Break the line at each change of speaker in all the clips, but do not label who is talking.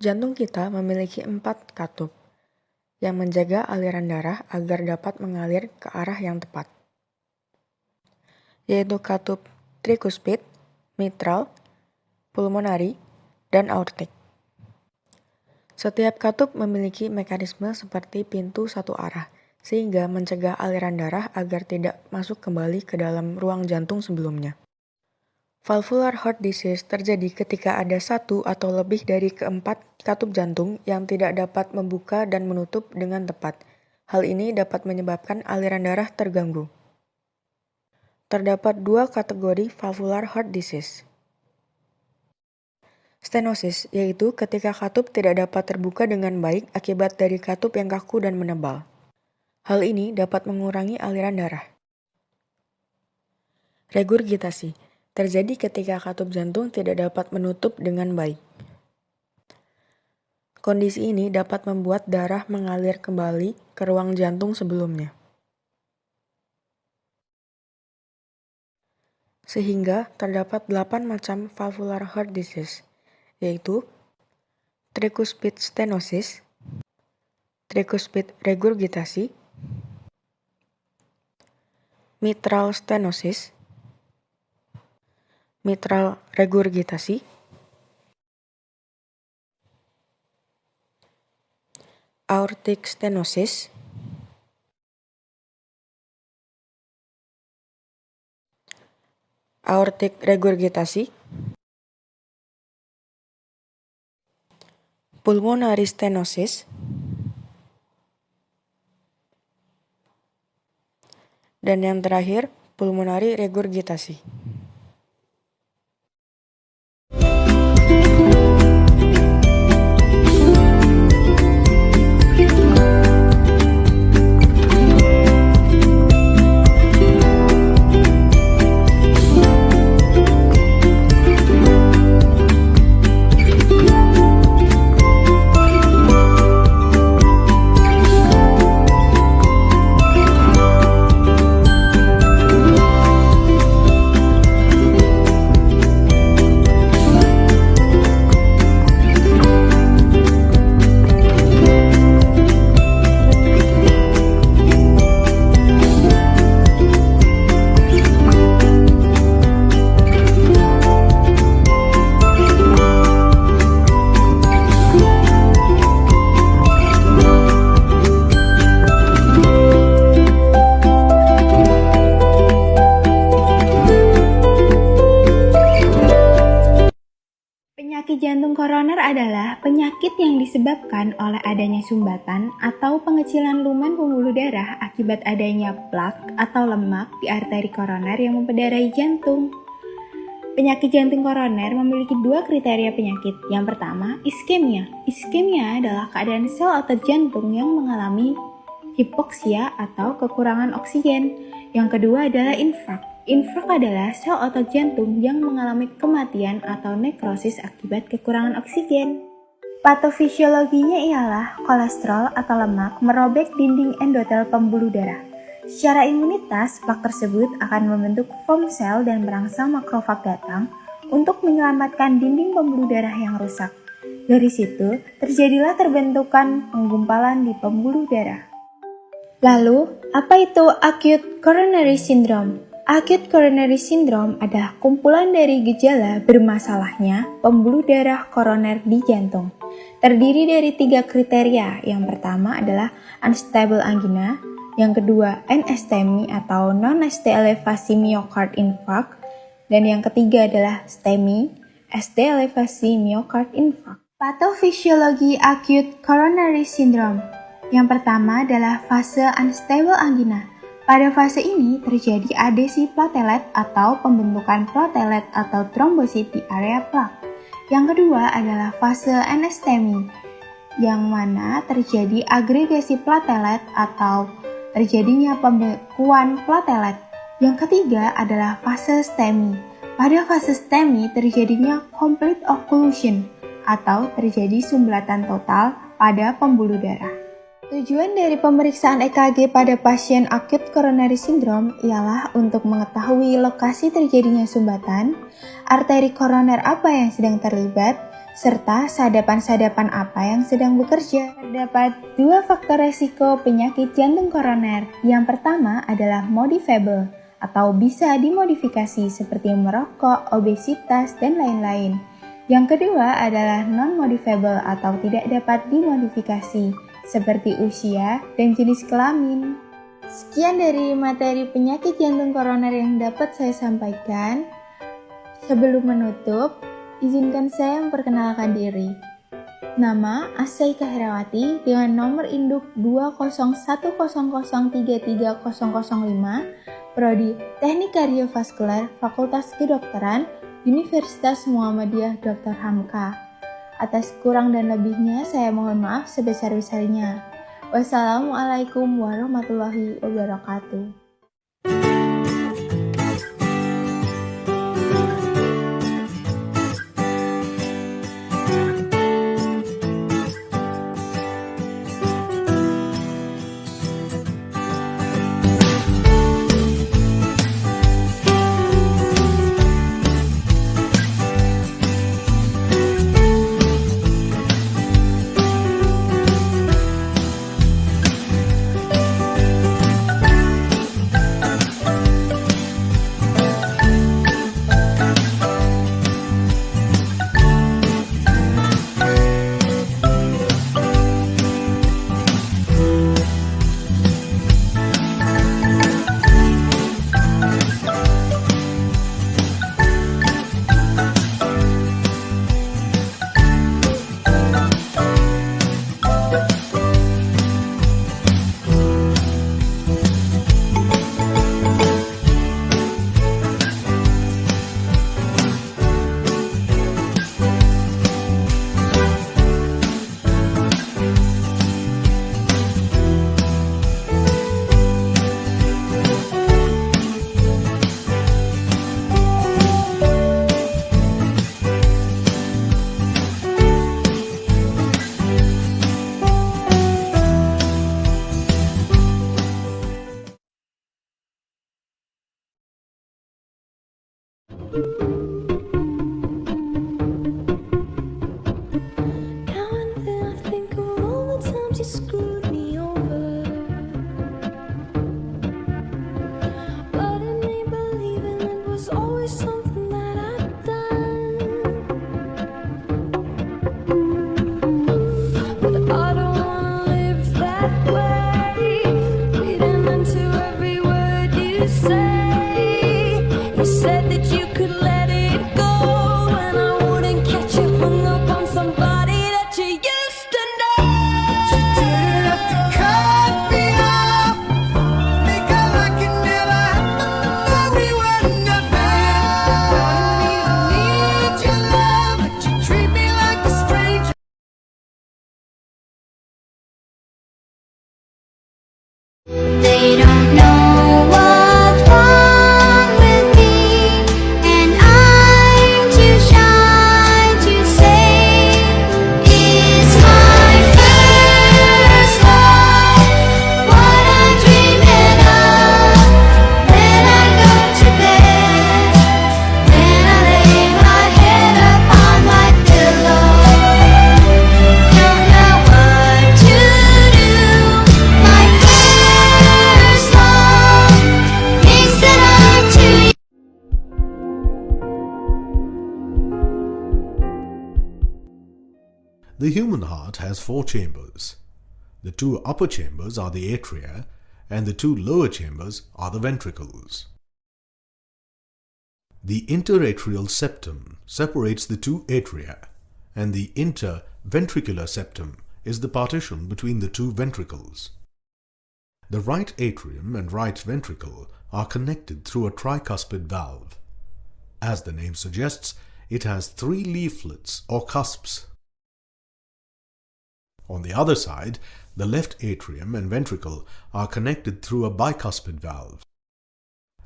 Jantung kita memiliki 4 katup yang menjaga aliran darah agar dapat mengalir ke arah yang tepat, yaitu katup trikuspid, mitral, pulmonari, dan aortik. Setiap katup memiliki mekanisme seperti pintu satu arah, sehingga mencegah aliran darah agar tidak masuk kembali ke dalam ruang jantung sebelumnya. Valvular heart disease terjadi ketika ada satu atau lebih dari keempat katup jantung yang tidak dapat membuka dan menutup dengan tepat. Hal ini dapat menyebabkan aliran darah terganggu. Terdapat 2 kategori valvular heart disease. Stenosis, yaitu ketika katup tidak dapat terbuka dengan baik akibat dari katup yang kaku dan menebal. Hal ini dapat mengurangi aliran darah. Regurgitasi terjadi ketika katup jantung tidak dapat menutup dengan baik. Kondisi ini dapat membuat darah mengalir kembali ke ruang jantung sebelumnya, sehingga terdapat 8 macam valvular heart disease, yaitu tricuspid stenosis, tricuspid regurgitasi, mitral stenosis, mitral regurgitasi, aortic stenosis, aortic regurgitasi, pulmonary stenosis, dan yang terakhir, pulmonary regurgitasi.
Penyakit jantung koroner adalah penyakit yang disebabkan oleh adanya sumbatan atau pengecilan lumen pembuluh darah akibat adanya plak atau lemak di arteri koroner yang memperdarai jantung. Penyakit jantung koroner memiliki 2 kriteria penyakit. Yang pertama, iskemia. Iskemia adalah keadaan sel otot jantung yang mengalami hipoksia atau kekurangan oksigen. Yang kedua adalah infark. Infark adalah sel otot jantung yang mengalami kematian atau nekrosis akibat kekurangan oksigen. Patofisiologinya ialah kolesterol atau lemak merobek dinding endotel pembuluh darah. Secara imunitas, plak tersebut akan membentuk foam sel dan merangsang makrofag datang untuk menyelamatkan dinding pembuluh darah yang rusak. Dari situ, terjadilah terbentukan penggumpalan di pembuluh darah. Lalu, apa itu acute coronary syndrome? Acute coronary syndrome adalah kumpulan dari gejala bermasalahnya pembuluh darah koroner di jantung. Terdiri dari 3 kriteria. Yang pertama adalah unstable angina, yang kedua NSTEMI atau non-ST elevasi myocard infarct, dan yang ketiga adalah STEMI, ST elevasi myocard infarct. Patofisiologi acute coronary syndrome. Yang pertama adalah fase unstable angina. Pada fase ini terjadi adesi platelet atau pembentukan platelet atau trombosit di area plak. Yang kedua adalah fase NSTEMI, yang mana terjadi agregasi platelet atau terjadinya pembekuan platelet. Yang ketiga adalah fase STEMI. Pada fase STEMI terjadinya complete occlusion atau terjadi sumbatan total pada pembuluh darah. Tujuan dari pemeriksaan EKG pada pasien acute coronary syndrome ialah untuk mengetahui lokasi terjadinya sumbatan, arteri koroner apa yang sedang terlibat, serta sadapan-sadapan apa yang sedang bekerja. Terdapat dua faktor resiko penyakit jantung koroner. Yang pertama adalah modifiable atau bisa dimodifikasi seperti merokok, obesitas, dan lain-lain. Yang kedua adalah non-modifiable atau tidak dapat dimodifikasi seperti usia dan jenis kelamin. Sekian dari materi penyakit jantung koroner yang dapat saya sampaikan. Sebelum menutup, izinkan saya memperkenalkan diri. Nama Asyaika Herawati dengan nomor induk 20100330005, Prodi Teknik Kardiovaskular, Fakultas Kedokteran, Universitas Muhammadiyah Dr. Hamka. Atas kurang dan lebihnya saya mohon maaf sebesar-besarnya. Wassalamualaikum warahmatullahi wabarakatuh.
Now and then I think of all the times you screwed me over, but in me believing it was always something that I'd done. But I don't wanna live that way, reading into every word you say. You said that you could let it go, and I wouldn't catch you hung up on somebody that you used to know.
You didn't have to cut me off, make it like it never happened, that we were nothing. Wanted me to need your love, but you treat me like a stranger.
They don't know what's wrong with me, and I'm too shy to say. It's my first love, what I'm dreaming of. Then I go to bed, then I lay my head upon my pillow. Don't know what to do. My first love makes it up to you.
The human heart has 4 chambers. The 2 upper chambers are the atria, and the 2 lower chambers are the ventricles. The interatrial septum separates the 2 atria, and the interventricular septum is the partition between the 2 ventricles. The right atrium and right ventricle are connected through a tricuspid valve. As the name suggests, it has 3 leaflets or cusps. On the other side, the left atrium and ventricle are connected through a bicuspid valve.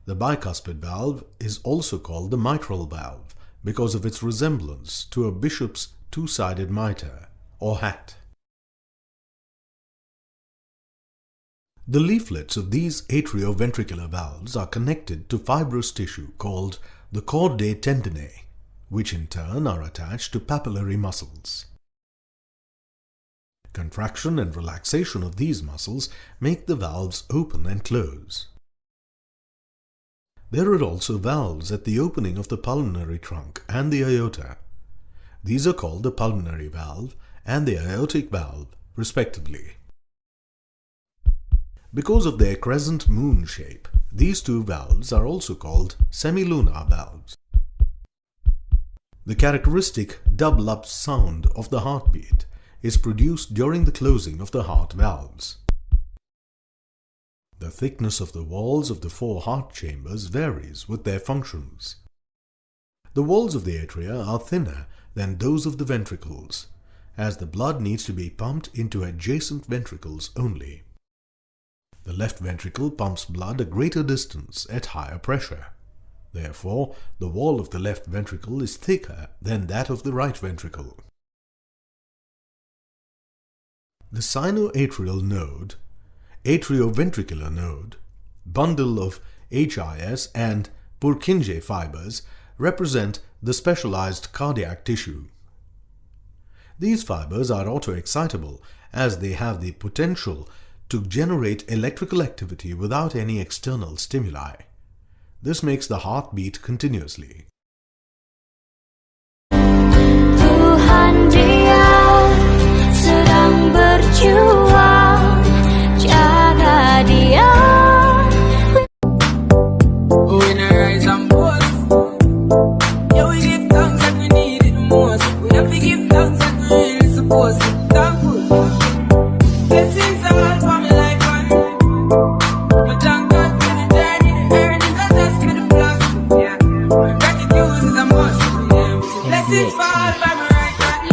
The bicuspid valve is also called the mitral valve because of its resemblance to a bishop's 2-sided mitre or hat. The leaflets of these atrioventricular valves are connected to fibrous tissue called the chordae tendineae, which in turn are attached to papillary muscles. Contraction and relaxation of these muscles make the valves open and close. There are also valves at the opening of the pulmonary trunk and the aorta. These are called the pulmonary valve and the aortic valve, respectively. Because of their crescent moon shape, these two valves are also called semilunar valves. The characteristic double-up sound of the heartbeat is produced during the closing of the heart valves. The thickness of the walls of the four heart chambers varies with their functions. The walls of the atria are thinner than those of the ventricles, as the blood needs to be pumped into adjacent ventricles only. The left ventricle pumps blood a greater distance at higher pressure. Therefore, the wall of the left ventricle is thicker than that of the right ventricle. The sinoatrial node, atrioventricular node, bundle of HIS and Purkinje fibers represent the specialized cardiac tissue. These fibers are autoexcitable as they have the potential to generate electrical activity without any external stimuli. This makes the heart beat continuously.
Tuhan dia sedang berjuang, jaga dia.
When I rise and boast, yeah, we give thanks that we need it the most. We have to give thanks that we really supposed to. Thankful. Blessings all for my life and my thank God for the journey, the earnings, and just give the plus. Yeah, gratitude is a must. Yeah, blessings fall by my right hand.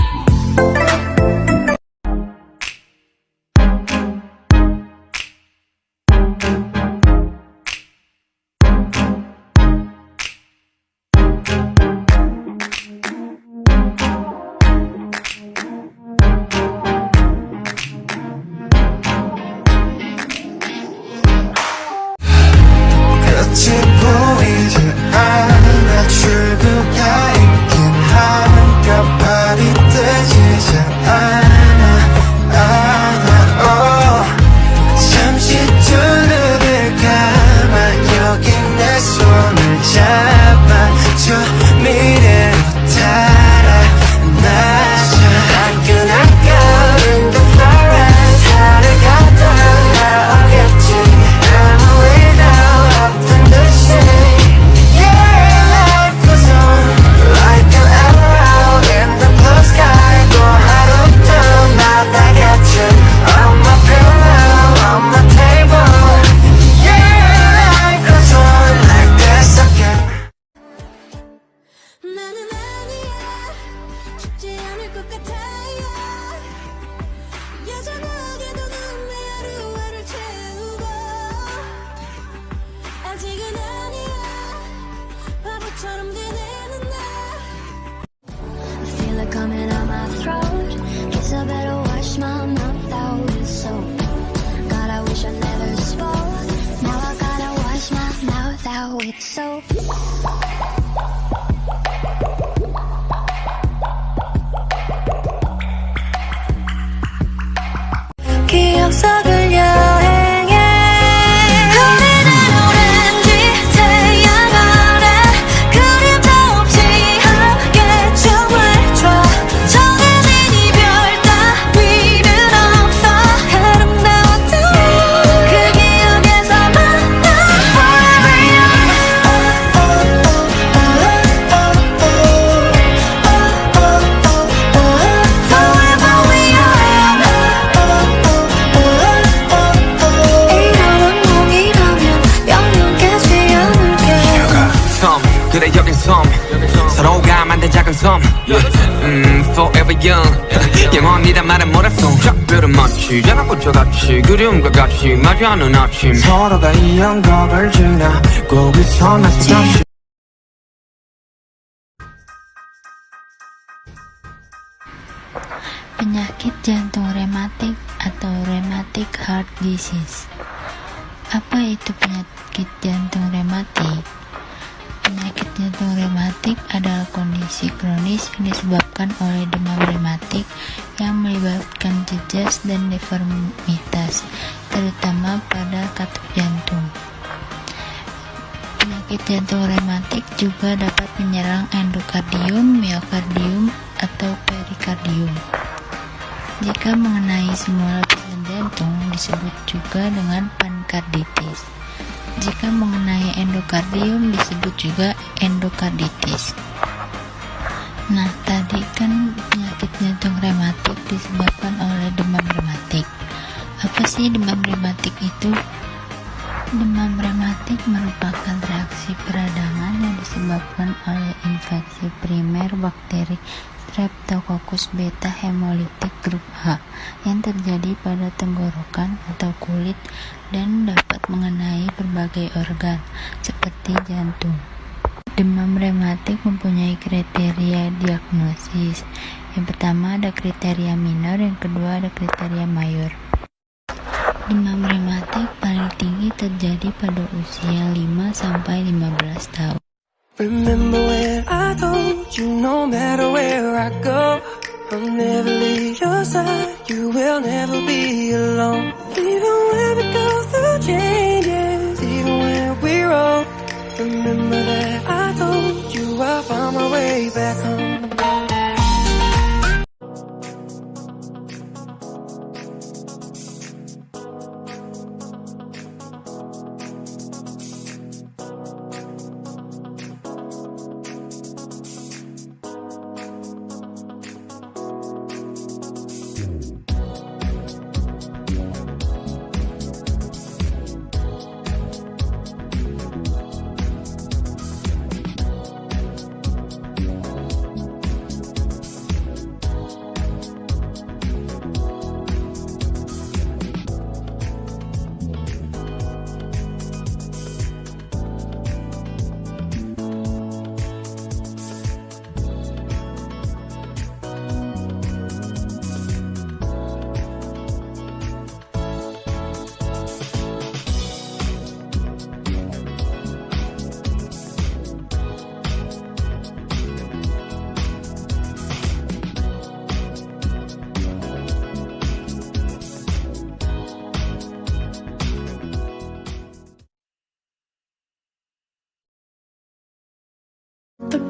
끝이 보이지 않아 출구가 있긴 한가 발이 뜨지 않아 잠시 두 눈을 감아 여기 내 손을 잡아 저 미래로 달아나자 I'm gonna go in the forest 하루가 돌아오겠지 아무 일 없던 듯이 Yeah, life goes on like an arrow in the blue sky 또 하루도 나다겠지 On my pillow, on my table Yeah, life goes on like this again
나는 아니야, 쉽지 않을 것 같아요. 여전하게도 넌 내 하루하루를 채우고 아직은 아니야, 바보처럼 되뇌는 나. I feel it coming out my throat. Guess I better wash my mouth out with soap. God, I wish I never spoke. Now I gotta wash my mouth out with soap. 기억 속을 여행해 우리는 오렌지 태양 아래 그림자 없이 함께 춤을 춰 정해진 이별 따위는 없어 아름다웠던 그 기억에서 만나 Forever young Forever we are 이런 운명이라면 영영하지 않을게
섬 그래 여긴 섬 서로가 만든 작은 섬 Forever young 영원이란 말은 모래성 작별은 마치 연합본 저같이 그리움과 같이 마주하는 아침 서로가 이 영겁을 지나 거기서 나 수없이
Penyakit jantung rematik atau rheumatic heart disease. Apa itu penyakit jantung rematik? Penyakit jantung rematik adalah kondisi kronis yang disebabkan oleh demam rematik yang melibatkan jejas dan deformitas, terutama pada katup jantung. Penyakit jantung rematik juga dapat menyerang endokardium, miokardium, atau perikardium. Jika mengenai semua lapisan jantung, disebut juga dengan pankarditis. Jika mengenai endokardium, disebut juga endokarditis. Nah, tadi kan penyakit jantung rematik disebabkan oleh demam rematik. Apa sih demam rematik itu? Demam rematik merupakan reaksi peradangan yang disebabkan oleh infeksi primer bakteri Streptococcus beta hemolytic grup H yang terjadi pada tenggorokan atau kulit dan dapat mengenai berbagai organ seperti jantung. Demam rematik mempunyai kriteria diagnosis. Yang pertama ada kriteria minor, yang kedua ada kriteria mayor. Demam rematik paling tinggi terjadi pada usia 5-15 tahun.
Remember when I told you no matter where I go, I'll never leave your side, you will never be alone. Even when we go through changes, even when we're old, remember that I told you I'll find my way back home.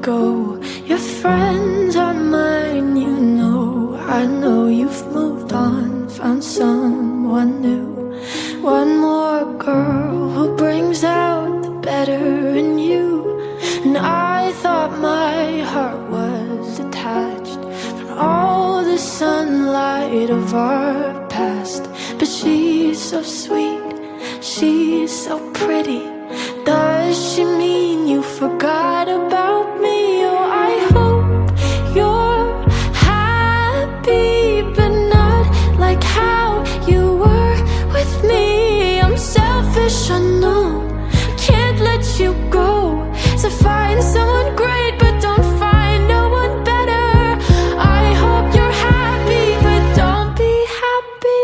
Go. Your friends are mine, you know. I know you've moved on, found someone new. One more girl who brings out the better in you. And I thought my heart was detached from all the sunlight of our past. But she's so sweet, she's so pretty. Does she mean you forgot about me? Oh, I hope you're happy, but not like how you were with me. I'm selfish, I know, can't let you go. So find someone